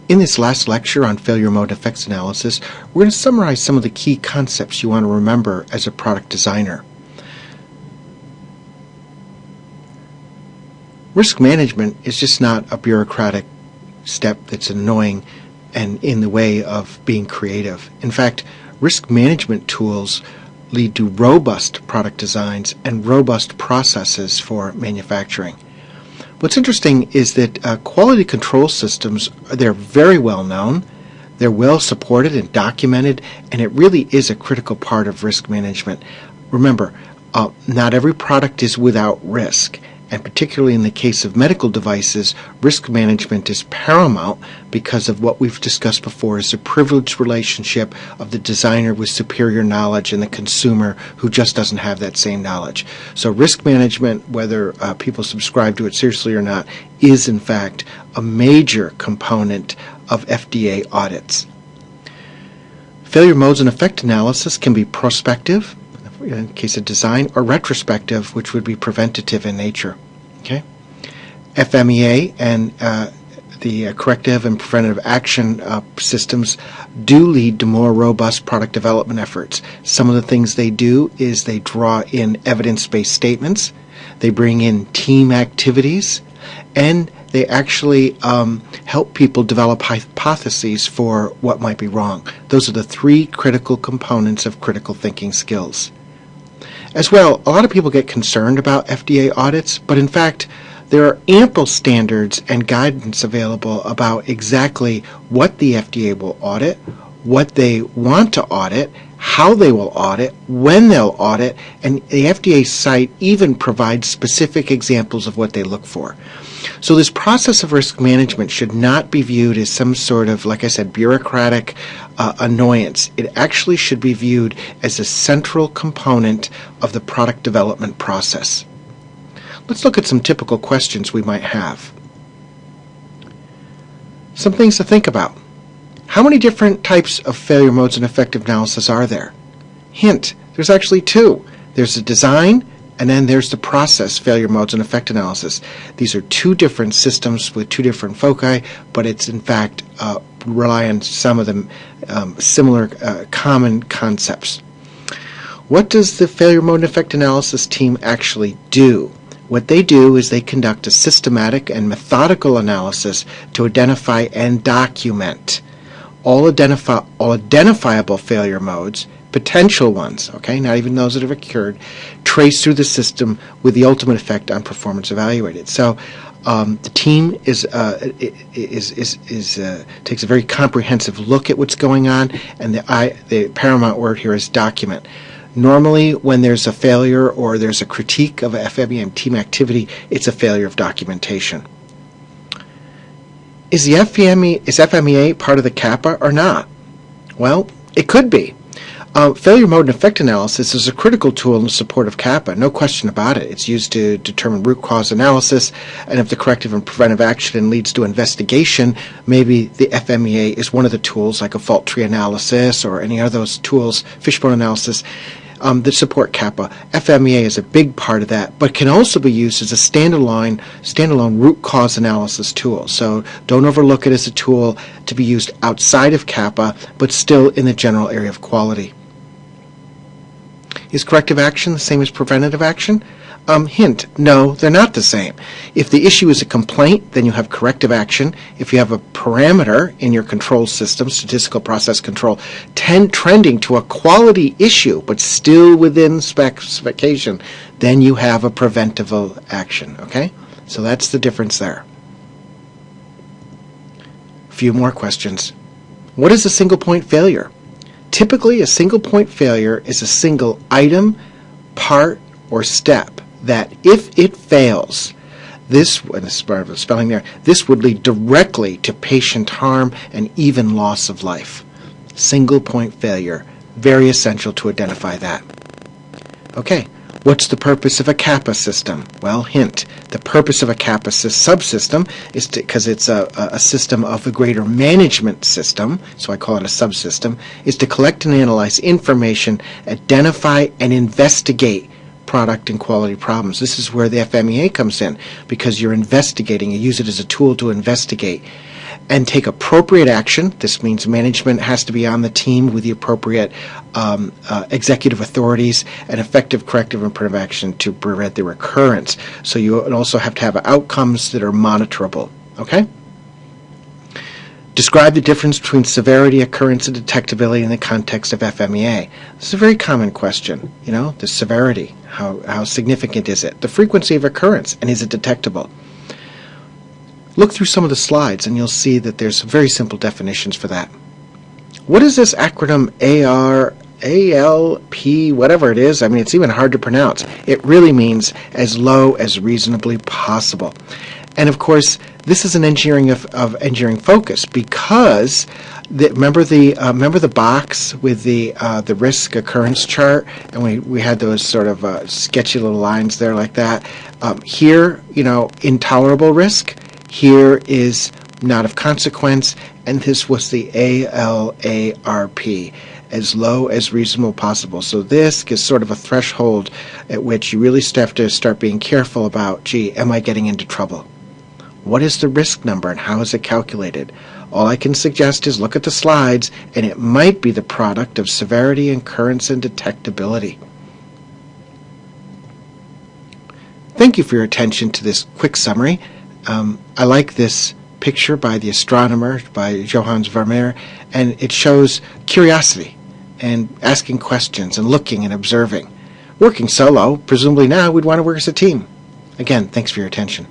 In this last lecture on failure mode effects analysis, we're going to summarize some of the key concepts you want to remember as a product designer. Risk management is just not a bureaucratic step that's annoying and in the way of being creative. In fact, risk management tools lead to robust product designs and robust processes for manufacturing. What's interesting is that quality control systems, they're very well known, they're well supported and documented, and it really is a critical part of risk management. Remember, not every product is without risk, and particularly in the case of medical devices, risk management is paramount because of what we've discussed before is the privileged relationship of the designer with superior knowledge and the consumer who just doesn't have that same knowledge. So risk management, whether people subscribe to it seriously or not, is in fact a major component of FDA audits. Failure modes and effect analysis can be prospective, in the case of design, or retrospective, which would be preventative in nature. Okay? FMEA and the corrective and preventative action systems do lead to more robust product development efforts. Some of the things they do is they draw in evidence-based statements, they bring in team activities, and they actually help people develop hypotheses for what might be wrong. Those are the three critical components of critical thinking skills. As well, a lot of people get concerned about FDA audits, but in fact, there are ample standards and guidance available about exactly what the FDA will audit, what they want to audit, how they will audit, when they'll audit, and the FDA site even provides specific examples of what they look for. So this process of risk management should not be viewed as some sort of, like I said, bureaucratic annoyance. It actually should be viewed as a central component of the product development process. Let's look at some typical questions we might have. Some things to think about. How many different types of failure modes and effective analysis are there? Hint, there's actually two. There's the design, and then there's the process failure modes and effect analysis. These are two different systems with two different foci, but it's in fact rely on some of them similar common concepts. What does the failure mode and effect analysis team actually do? What they do is they conduct a systematic and methodical analysis to identify and document all identifiable failure modes, potential ones, okay, not even those that have occurred, traced through the system with the ultimate effect on performance evaluated. So the team takes a very comprehensive look at what's going on, and the paramount word here is document. Normally, when there's a failure or there's a critique of a FMEA team activity, it's a failure of documentation. Is FMEA part of the CAPA or not? Well, it could be. Failure mode and effect analysis is a critical tool in support of CAPA, no question about it. It's used to determine root cause analysis, and if the corrective and preventive action leads to investigation, maybe the FMEA is one of the tools, like a fault tree analysis or any of those tools, fishbone analysis, that support CAPA. FMEA is a big part of that, but can also be used as a standalone root cause analysis tool. So don't overlook it as a tool to be used outside of CAPA, but still in the general area of quality. Is corrective action the same as preventative action? Hint, no, they're not the same. If the issue is a complaint, then you have corrective action. If you have a parameter in your control system, statistical process control, trending to a quality issue, but still within specification, then you have a preventative action, okay? So that's the difference there. A few more questions. What is a single point failure? Typically, a single point failure is a single item, part, or step that if it fails, this would lead directly to patient harm and even loss of life. Single point failure, very essential to identify that. Okay, what's the purpose of a CAPA system? Well, hint, the purpose of a CAPA subsystem is because it's a system of a greater management system, so I call it a subsystem, is to collect and analyze information, identify and investigate product and quality problems. This is where the FMEA comes in, because you're investigating. You use it as a tool to investigate. and take appropriate action. This means management has to be on the team with the appropriate executive authorities and effective corrective and preventive action to prevent the recurrence. So you also have to have outcomes that are monitorable. Okay? Describe the difference between severity, occurrence, and detectability in the context of FMEA. This is a very common question. The severity, how significant is it? The frequency of occurrence, and is it detectable? Look through some of the slides, and you'll see that there's some very simple definitions for that. What is this acronym ALP, whatever it is? It's even hard to pronounce. It really means as low as reasonably possible. And of course, this is an engineering of engineering focus, because remember the box with the risk occurrence chart, and we had those sort of sketchy little lines there like that. Here, intolerable risk. Here is not of consequence, and this was the ALARP, as low as reasonable possible. So this is sort of a threshold at which you really have to start being careful about, gee, am I getting into trouble? What is the risk number and how is it calculated? All I can suggest is look at the slides, and it might be the product of severity, occurrence, and detectability. Thank you for your attention to this quick summary. I like this picture by the astronomer, by Johannes Vermeer, and it shows curiosity and asking questions and looking and observing. Working solo, presumably now we'd want to work as a team. Again, thanks for your attention.